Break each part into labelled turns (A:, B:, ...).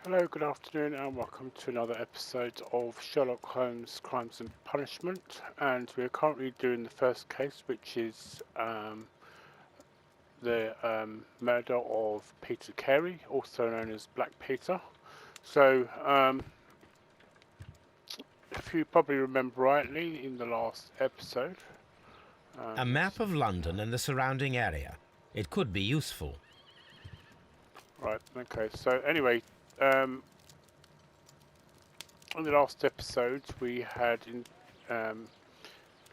A: Hello, good afternoon, and welcome to another episode of Sherlock Holmes Crimes and Punishment. And we're currently doing the first case, which is the murder of Peter Carey, also known as Black Peter. So, if you probably remember rightly, in the last episode,
B: A map of London and the surrounding area. It could be useful.
A: right? Okay. So anyway, in the last episode, we had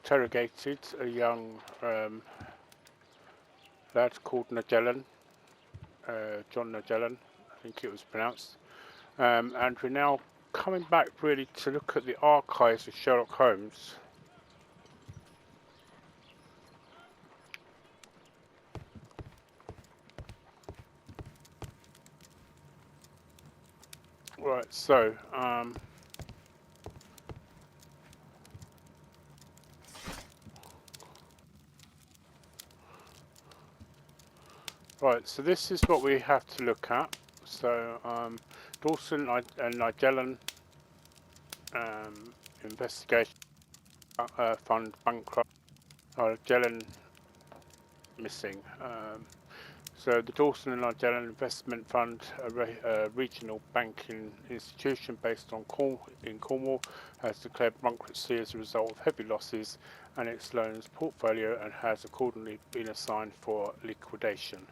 A: interrogated a young lad called Magellan, John Magellan, I think it was pronounced, and we're now coming back really to look at the archives of Sherlock Holmes. Right, so so this is what we have to look at. So Dawson and Magellan investigation fund bankrupt. Magellan missing. So the Dawson and Magellan Investment Fund, a regional banking institution based in Cornwall, has declared bankruptcy as a result of heavy losses and its loans portfolio, and has accordingly been assigned for liquidation.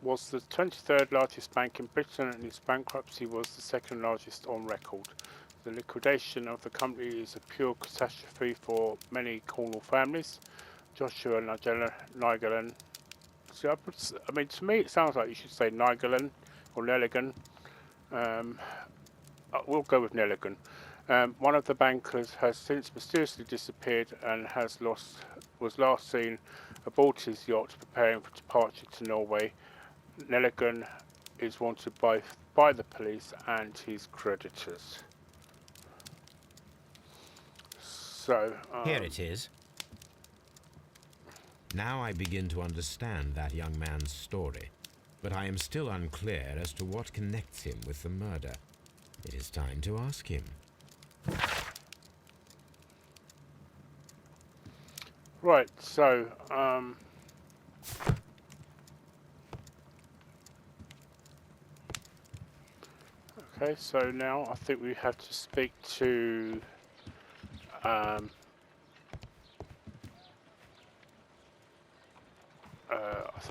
A: Was the 23rd largest bank in Britain, and its bankruptcy was the second largest on record. The liquidation of the company is a pure catastrophe for many Cornwall families. Joshua Nigellan. See, I mean, to me, it sounds like you should say Nigellan or Nelligan. We'll go with Nelligan. One of the bankers has since mysteriously disappeared and was last seen aboard his yacht preparing for departure to Norway. Nelligan is wanted by the police and his creditors. So,
B: Here it is. Now I begin to understand that young man's story, but I am still unclear as to what connects him with the murder. It is time to ask him.
A: right, so okay, so now I think we have to speak to I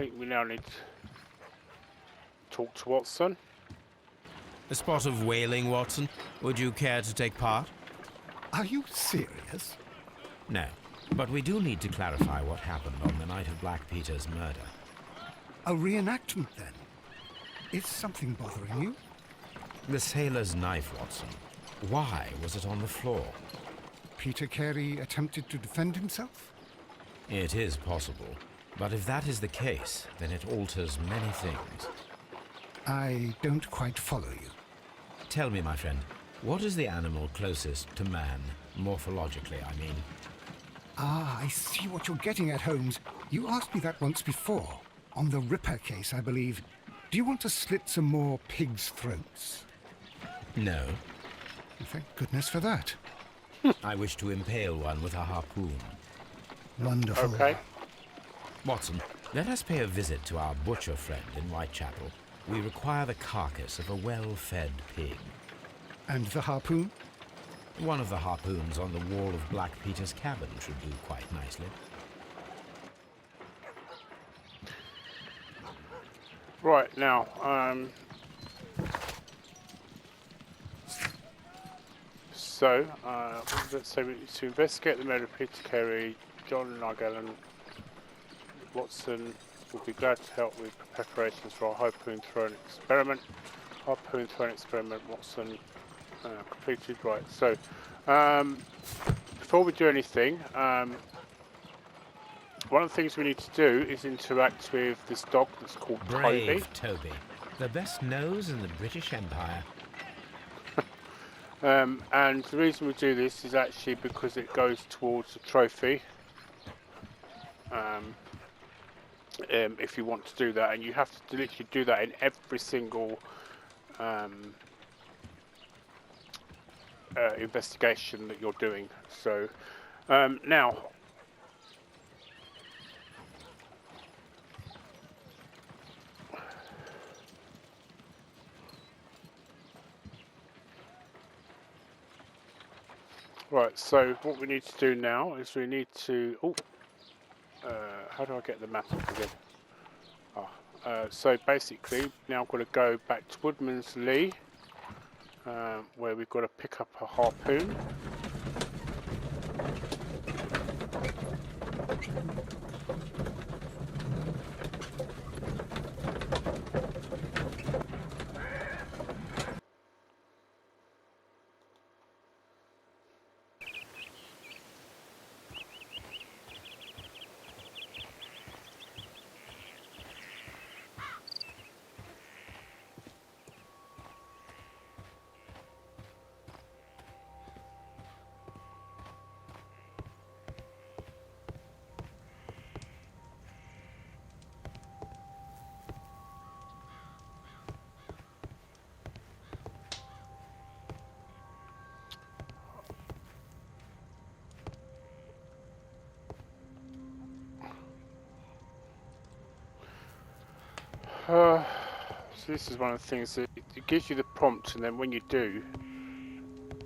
A: think we now need to talk to Watson.
B: A spot of whaling, Watson. Would you care to take part?
C: Are you serious?
B: No, but we do need to clarify what happened on the night of Black Peter's murder.
C: A reenactment, then? Is something bothering you?
B: The sailor's knife, Watson. Why was it on the floor?
C: Peter Carey attempted to defend himself?
B: It is possible, but if that is the case, then it alters many things.
C: I don't quite follow you.
B: Tell me, my friend, what is the animal closest to man, morphologically, I mean?
C: Ah, I see what you're getting at, Holmes. You asked me that once before. On the Ripper case, I believe. Do you want to slit some more pigs' throats?
B: No.
C: Thank goodness for that.
B: I wish to impale one with a harpoon.
C: Wonderful.
A: Okay.
B: Watson, let us pay a visit to our butcher friend in Whitechapel. We require the carcass of a well-fed pig.
C: And the harpoon?
B: One of the harpoons on the wall of Black Peter's cabin should do quite nicely.
A: Right, now, let's say to investigate the murder of Peter Carey, John Nigellan, Watson will be glad to help with preparations for our harpoon throwing experiment. Harpoon throwing experiment, Watson completed. Right, so before we do anything, one of the things we need to do is interact with this dog that's called
B: Brave
A: Toby.
B: Toby, the best nose in the British Empire.
A: And the reason we do this is actually because it goes towards the trophy. if you want to do that, and you have to literally do that in every single investigation that you're doing. So now, right, so what we need to do now is we need to, how do I get the map up again? So basically now I've got to go back to Woodman's Lee, where we've got to pick up a harpoon. So this is one of the things that it gives you the prompt, and then when you do,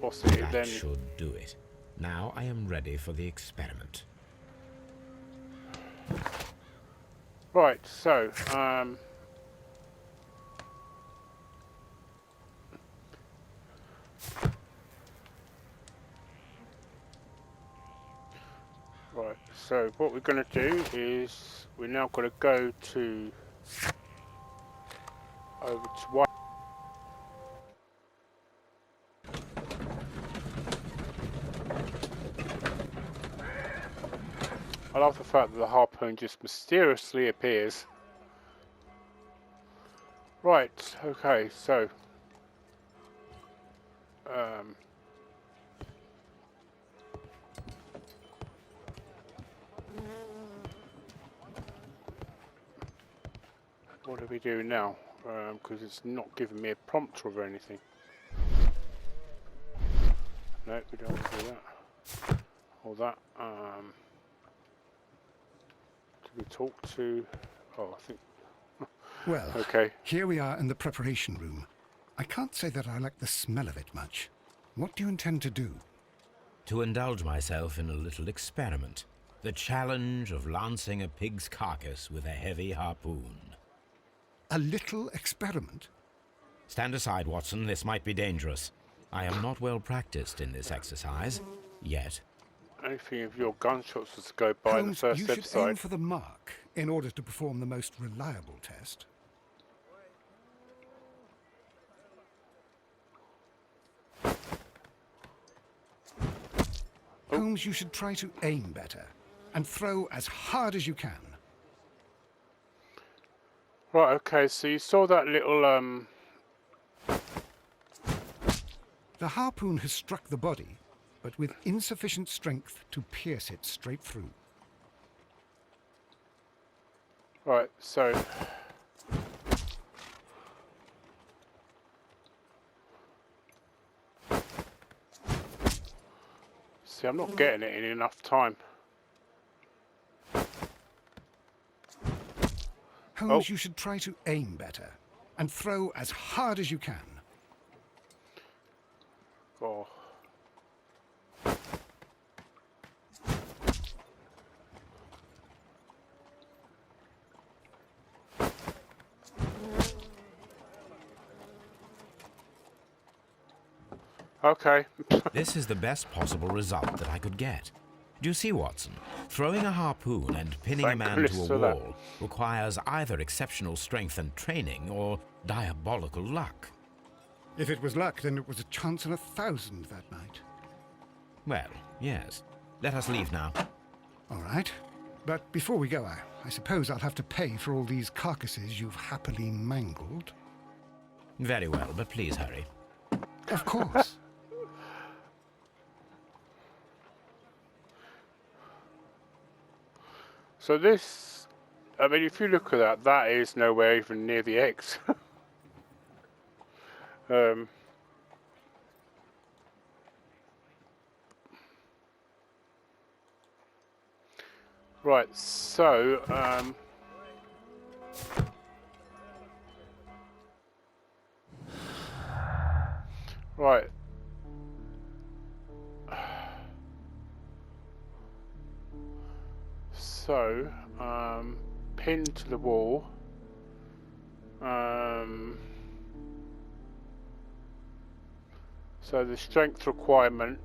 A: what's it
B: That
A: then?
B: should do it. Now I am ready for the experiment.
A: Right, so right, so what we're going to do is we're now going to go to over to White. I love the fact that the harpoon just mysteriously appears. Right, okay, so what do we do now? Because it's not giving me a prompt or anything. No, we don't want to do that. Or that. Do we talk to? Oh, I think.
C: Well,
A: Okay.
C: here we are in the preparation room. I can't say that I like the smell of it much. What do you intend to do?
B: To indulge myself in a little experiment. The challenge of lancing a pig's carcass with a heavy harpoon.
C: A little experiment?
B: Stand aside, Watson. This might be dangerous. I am not well practiced in this exercise. Yet.
A: Anything if your gunshots was to go by
C: Holmes,
A: the first
C: you should
A: episode.
C: aim for the mark in order to perform the most reliable test. Holmes, you should try to aim better and throw as hard as you can.
A: Right, okay, so you saw that little
C: The harpoon has struck the body, but with insufficient strength to pierce it straight through.
A: right, so see, I'm not getting it in enough time.
C: Holmes, you should try to aim better and throw as hard as you can.
A: Oh. Okay.
B: This is the best possible result that I could get. Do you see, Watson? Throwing a harpoon and pinning a
A: Thank
B: man
A: goodness
B: to a
A: for that.
B: wall requires either exceptional strength and training or diabolical luck.
C: If it was luck, then it was a chance in 1,000 that night.
B: Well, yes. Let us leave now.
C: All right. But before we go, I suppose I'll have to pay for all these carcasses you've happily mangled.
B: Very well, but please hurry.
C: Of course.
A: So this, I mean, if you look at that, that is nowhere even near the eggs. Right, so right. So, pinned to the wall. So the strength requirement,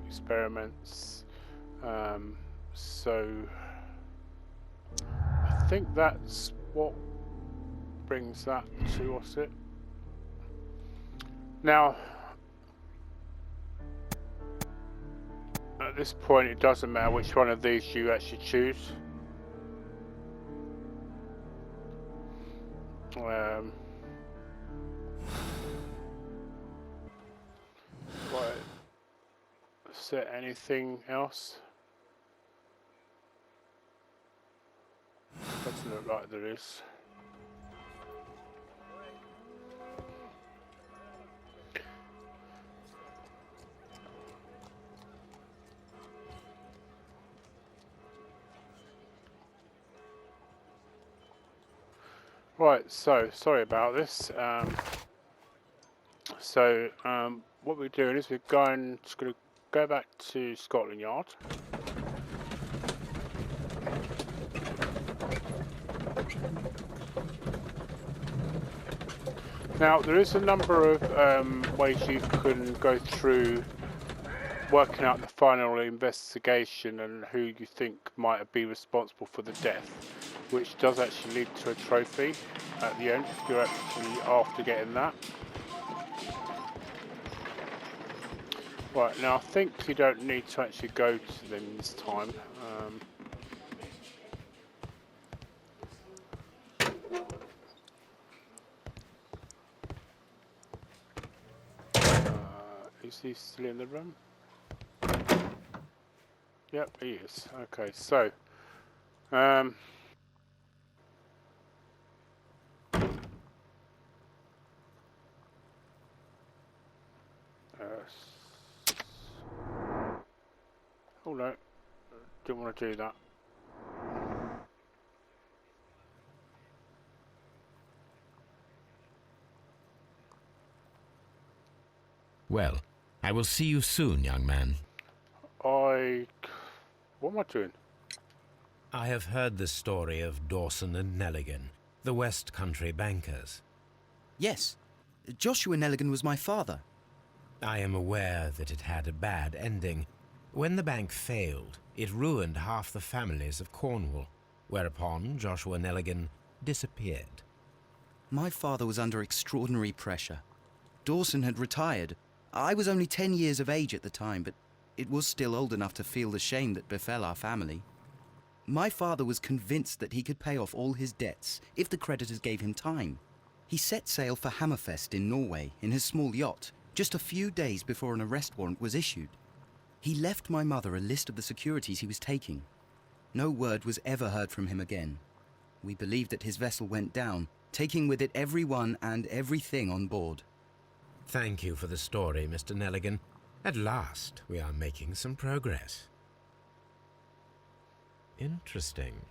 A: experiments. So I think that's what brings that to what's it. Now, at this point, it doesn't matter which one of these you actually choose. Right. Is there anything else? Doesn't look like there is. Right, so sorry about this. What we're doing is just going to go back to Scotland Yard. Now there is a number of ways you can go through working out the final investigation and who you think might be responsible for the death, which does actually lead to a trophy at the end if you're actually after getting that. Right, now I think you don't need to actually go to them this time. Is he still in the room? Yep, he is. Okay, so oh no, didn't want to do that.
B: Well, I will see you soon, young man.
A: What am I doing?
B: I have heard the story of Dawson and Nelligan, the West Country bankers.
D: Yes, Joshua Nelligan was my father.
B: I am aware that it had a bad ending. When the bank failed, it ruined half the families of Cornwall, whereupon Joshua Nelligan disappeared.
D: My father was under extraordinary pressure. Dawson had retired. I was only 10 years of age at the time, but it was still old enough to feel the shame that befell our family. My father was convinced that he could pay off all his debts if the creditors gave him time. He set sail for Hammerfest in Norway in his small yacht, just a few days before an arrest warrant was issued. He left my mother a list of the securities he was taking. No word was ever heard from him again. We believe that his vessel went down, taking with it everyone and everything on board.
B: Thank you for the story, Mr. Nelligan. At last, we are making some progress. Interesting.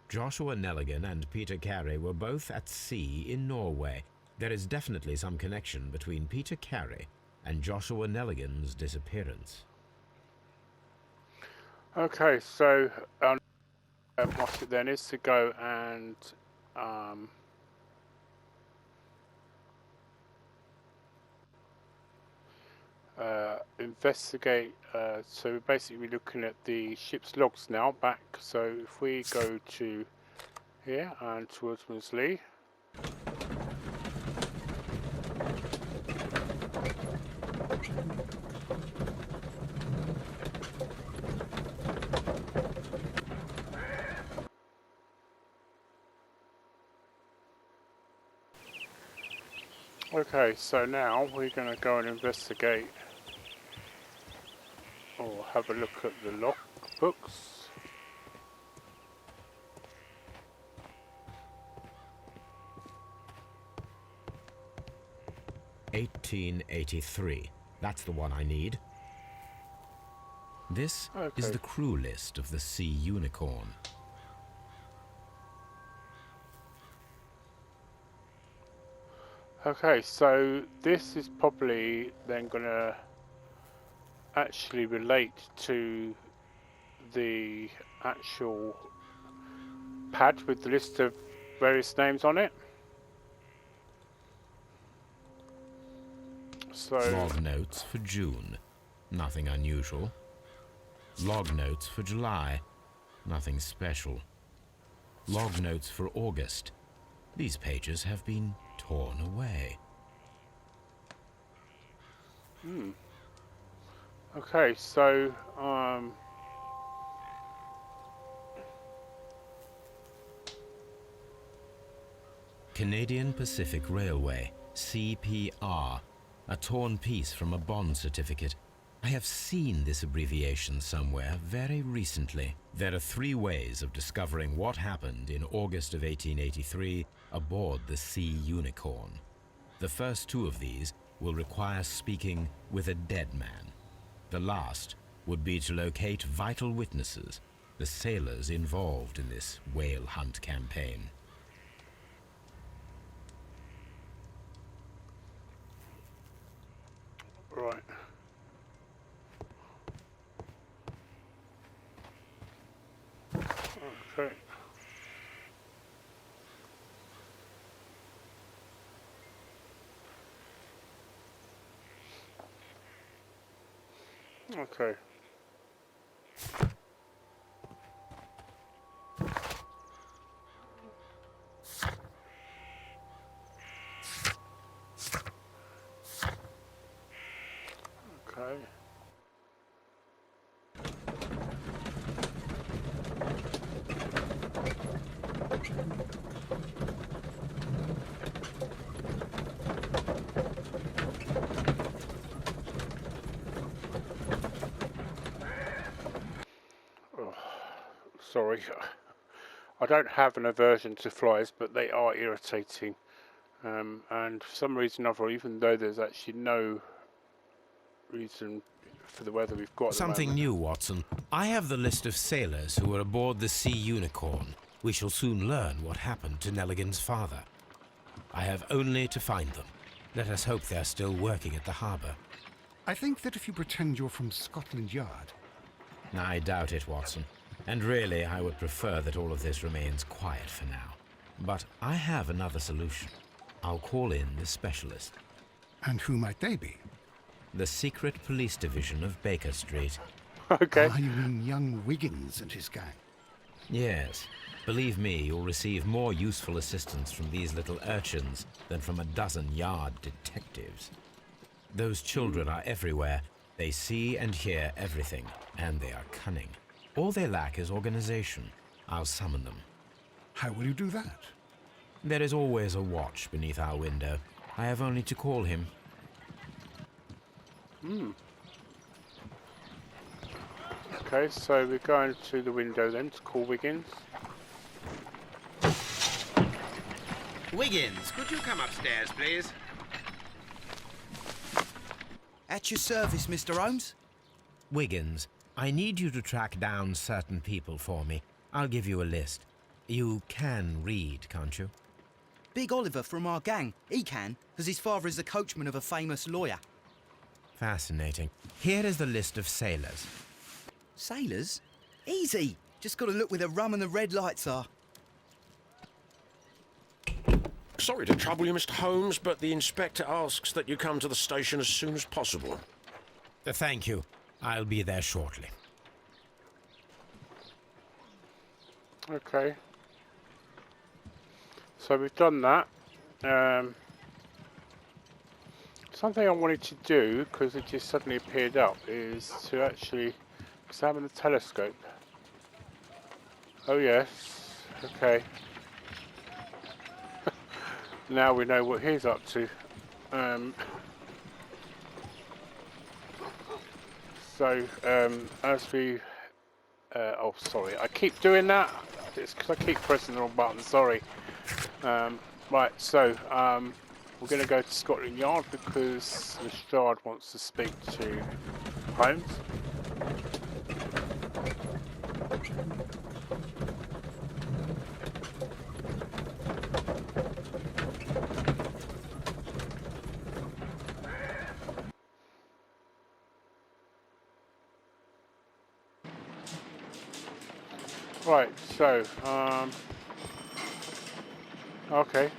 B: Joshua Nelligan and Peter Carey were both at sea in Norway. There is definitely some connection between Peter Carey and Joshua Nelligan's disappearance.
A: Okay, so what's it then is to go and investigate. So we're basically looking at the ship's logs now back. So if we go to here and towards Mosley. Okay, so now we're going to go and investigate or have a look at the log books.
B: 1883. That's the one I need. This is
A: Okay.
B: the crew list of the Sea Unicorn.
A: Okay, so this is probably then going to actually relate to the actual pad with the list of various names on it. So,
B: Log notes for June. Nothing unusual. Log notes for July. Nothing special. Log notes for August. These pages have been torn away.
A: okay, so
B: Canadian Pacific Railway, CPR, a torn piece from a bond certificate. I have seen this abbreviation somewhere very recently. There are 3 ways of discovering what happened in August of 1883 aboard the Sea Unicorn. The first 2 of these will require speaking with a dead man. The last would be to locate vital witnesses, the sailors involved in this whale hunt campaign.
A: right. Okay. Okay. Okay. Oh, sorry. I don't have an aversion to flies, but they are irritating. And for some reason or other, even though there's actually no reason for the weather we've got at the
B: Something
A: moment.
B: new, Watson. I have the list of sailors who were aboard the Sea Unicorn. We shall soon learn what happened to Nelligan's father. I have only to find them. Let us hope they're still working at the harbour.
C: I think that if you pretend you're from Scotland Yard,
B: I doubt it, Watson. And really, I would prefer that all of this remains quiet for now. But I have another solution. I'll call in the specialist.
C: and who might they be?
B: The secret police division of Baker Street.
A: Okay.
C: Ah, you mean young Wiggins and his gang?
B: Yes. Believe me, you'll receive more useful assistance from these little urchins than from a dozen yard detectives. Those children are everywhere. They see and hear everything, and they are cunning. All they lack is organization. I'll summon them.
C: How will you do that?
B: There is always a watch beneath our window. I have only to call him.
A: Okay, so we're going to the window then to call Wiggins.
E: Wiggins, could you come upstairs, please?
D: At your service, Mr. Holmes.
B: Wiggins, I need you to track down certain people for me. I'll give you a list. You can read, can't you?
D: Big Oliver from our gang. He can, because his father is the coachman of a famous lawyer.
B: Fascinating. Here is the list of sailors.
D: Sailors? Easy. Just got to look where the rum and the red lights are.
F: Sorry to trouble you, Mr. Holmes, but the inspector asks that you come to the station as soon as possible.
B: Thank you. I'll be there shortly.
A: Okay. So we've done that. Something I wanted to do, because it just suddenly appeared up, is to actually examine the telescope. Oh yes. Okay. Now we know what he's up to. As we... oh, sorry. I keep doing that. It's because I keep pressing the wrong button. Sorry. Right, so... we're going to go to Scotland Yard because Lestrade wants to speak to Holmes. Right, so, okay.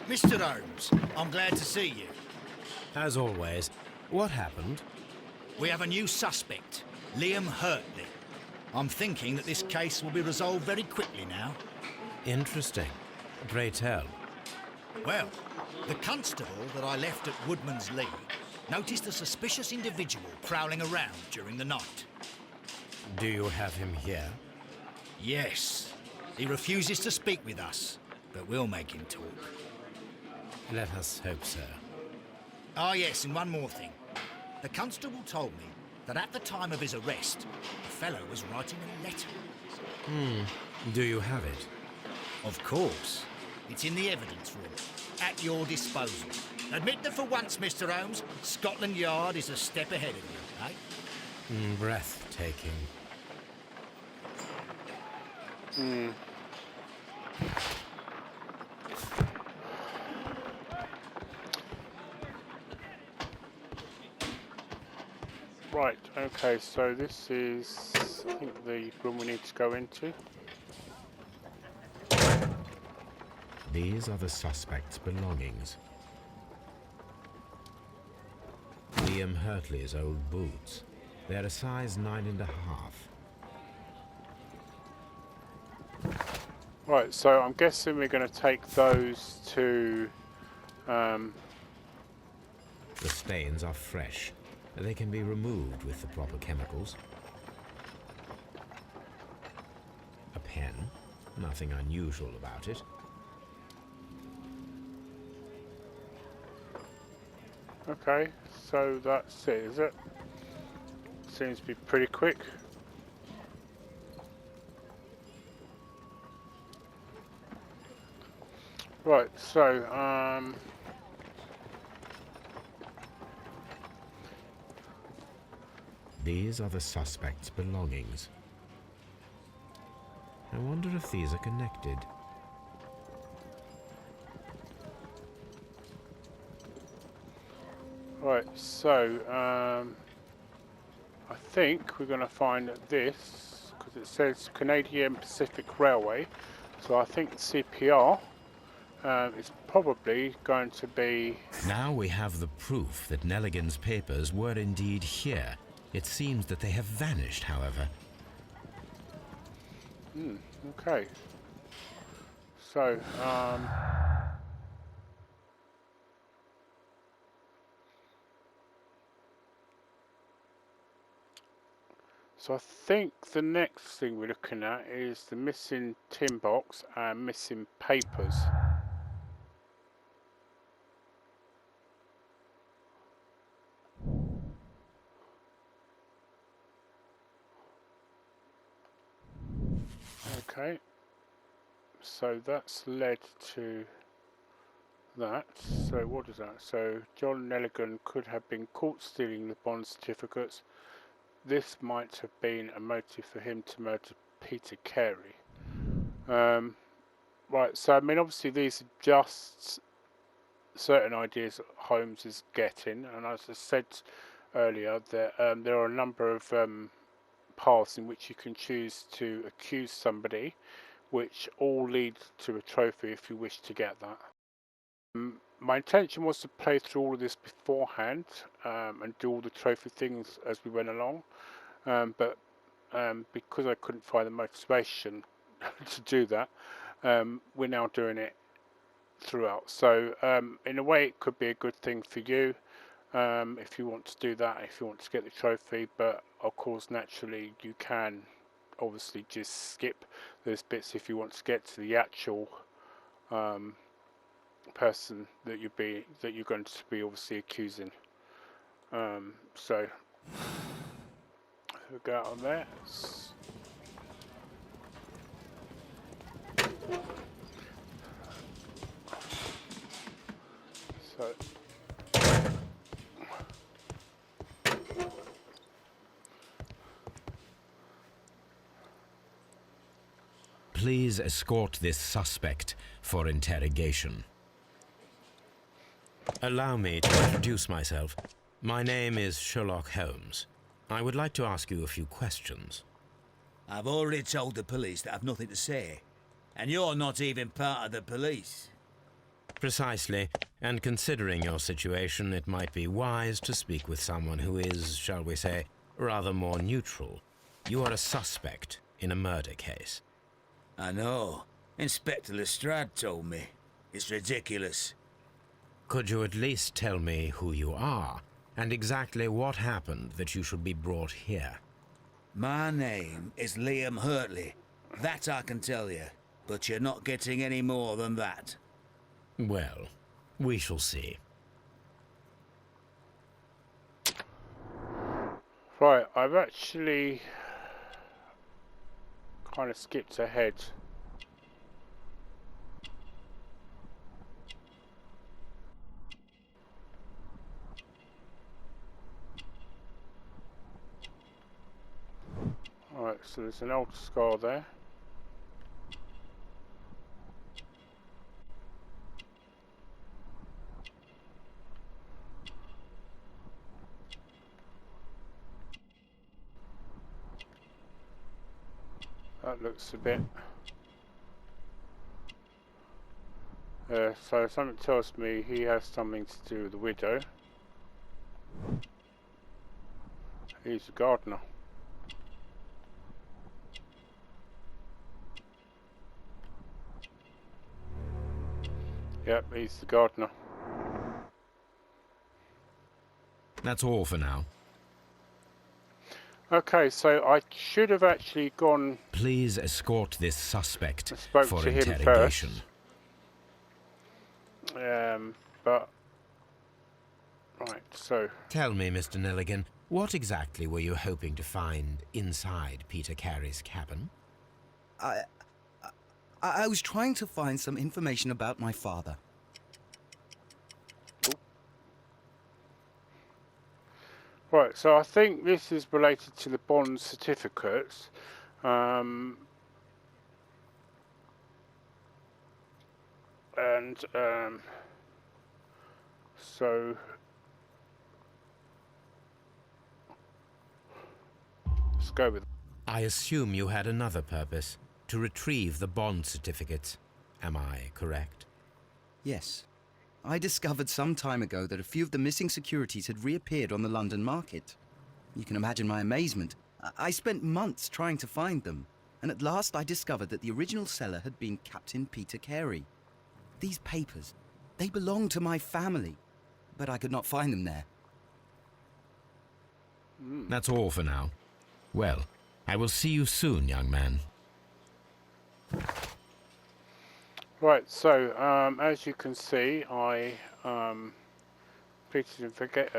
G: Mr. Holmes, I'm glad to see you.
B: As always, what happened?
G: We have a new suspect, Liam Hartly. I'm thinking that this case will be resolved very quickly now.
B: Interesting. Pray tell.
G: Well, the constable that I left at Woodman's Lee noticed a suspicious individual prowling around during the night.
B: Do you have him here?
G: Yes. He refuses to speak with us, but we'll make him talk.
B: Let us hope so.
G: Ah, yes, and one more thing. The constable told me that at the time of his arrest, the fellow was writing a letter.
B: Do you have it?
G: Of course. It's in the evidence room, at your disposal. Admit that for once, Mr. Holmes, Scotland Yard is a step ahead of you, eh?
B: Breathtaking.
A: Right, okay, so this is, I think, the room we need to go into.
B: These are the suspect's belongings. Liam Hartly's old boots. They're a size 9.5.
A: Right, so I'm guessing we're going to take those to,
B: The stains are fresh. They can be removed with the proper chemicals. A pen. Nothing unusual about it.
A: okay, so that's it, is it? Seems to be pretty quick. Right, so,
B: These are the suspect's belongings. I wonder if these are connected.
A: right, so, I think we're going to find this, because it says Canadian Pacific Railway, so I think CPR is probably going to be...
B: Now we have the proof that Nelligan's papers were indeed here. It seems that they have vanished, however.
A: Okay. So, so I think the next thing we're looking at is the missing tin box and missing papers. Okay. So that's led to that. So what is that? So John Nelligan could have been caught stealing the bond certificates. This might have been a motive for him to murder Peter Carey. Right, so I mean obviously these are just certain ideas that Holmes is getting, and as I said earlier, there are a number of paths in which you can choose to accuse somebody, which all lead to a trophy if you wish to get that. My intention was to play through all of this beforehand and do all the trophy things as we went along, but because I couldn't find the motivation to do that, we're now doing it throughout. So in a way it could be a good thing for you if you want to do that, if you want to get the trophy, but of course naturally you can obviously just skip those bits if you want to get to the actual person that you're going to be obviously accusing. So we'll go out on there.
B: Please escort this suspect for interrogation. Allow me to introduce myself. My name is Sherlock Holmes. I would like to ask you a few questions.
H: I've already told the police that I've nothing to say. And you're not even part of the police.
B: Precisely, and considering your situation, it might be wise to speak with someone who is, shall we say, rather more neutral. You are a suspect in a murder case.
H: I know. Inspector Lestrade told me. It's ridiculous.
B: Could you at least tell me who you are, and exactly what happened that you should be brought here?
H: My name is Liam Hartly. That I can tell you. But you're not getting any more than that.
B: Well, we shall see.
A: Right, I've actually kind of skipped ahead. Alright, so there's an old scar there. That looks a bit... so something tells me he has something to do with the widow. He's a gardener. Yep, he's the gardener.
B: That's all for now.
A: Okay, so I should have actually gone...
B: Please escort this suspect
A: spoke
B: for
A: to him
B: interrogation.
A: But... Right, so...
B: Tell me, Mr. Nelligan, what exactly were you hoping to find inside Peter Carey's cabin?
D: I was trying to find some information about my father.
A: Right, so I think this is related to the bond certificates. So let's go with it.
B: I assume you had another purpose, to retrieve the bond certificates. Am I correct?
D: Yes. I discovered some time ago that a few of the missing securities had reappeared on the London market. You can imagine my amazement. I spent months trying to find them, and at last I discovered that the original seller had been Captain Peter Carey. These papers, they belonged to my family, but I could not find them there.
B: That's all for now. Well, I will see you soon, young man.
A: Right, so as you can see, I completed and forget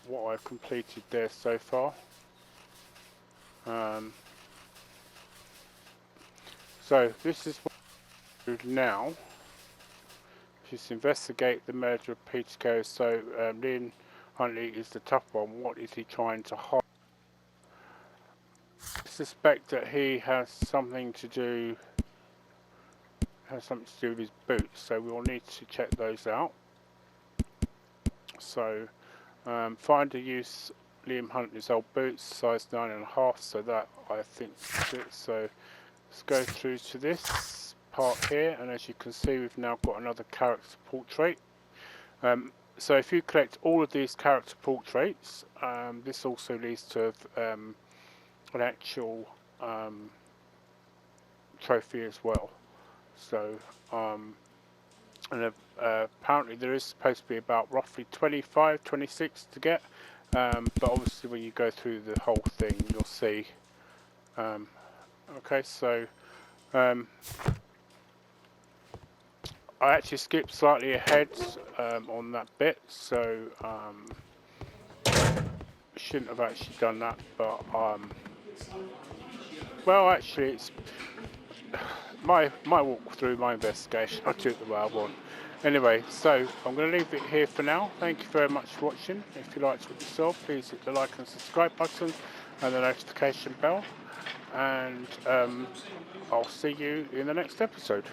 A: what I've completed there so far. So this is what I do now. Just investigate the murder of Peter Carey. So Liam Hartly is the tough one. What is he trying to hide? I suspect that he has something to do with his boots, so we will need to check those out. So find and use Liam Hartly's old boots, size 9.5, so that I think is it. So let's go through to this part here, and as you can see we've now got another character portrait. So if you collect all of these character portraits, this also leads to an actual trophy as well. So apparently there is supposed to be about roughly 25, 26 to get, but obviously when you go through the whole thing you'll see. Okay, so I actually skipped slightly ahead on that bit, so shouldn't have actually done that, but well, actually it's my walkthrough, my investigation. I do it the way I want. Anyway, so I'm going to leave it here for now. Thank you very much for watching. If you liked what you saw, please hit the like and subscribe button and the notification bell. And I'll see you in the next episode.